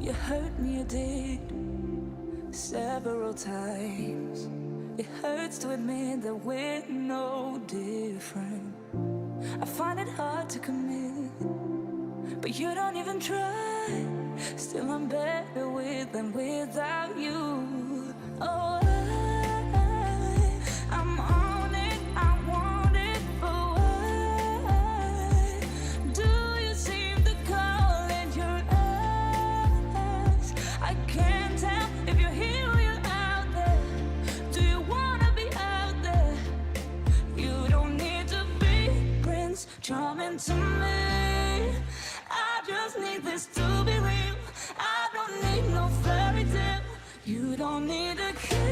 You hurt me, you did, several times. It hurts to admit that we're no different. I find it hard to commit, but you don't even try. Still I'm better with than without you. Oh, I'm on it, I want it, but why do you seem to call it your eyes? I can't tell if you're here or you're out there. Do you wanna be out there? You don't need to be Prince Charming to me. I just need this to be real. I don't need no fairy tale. You don't need a key.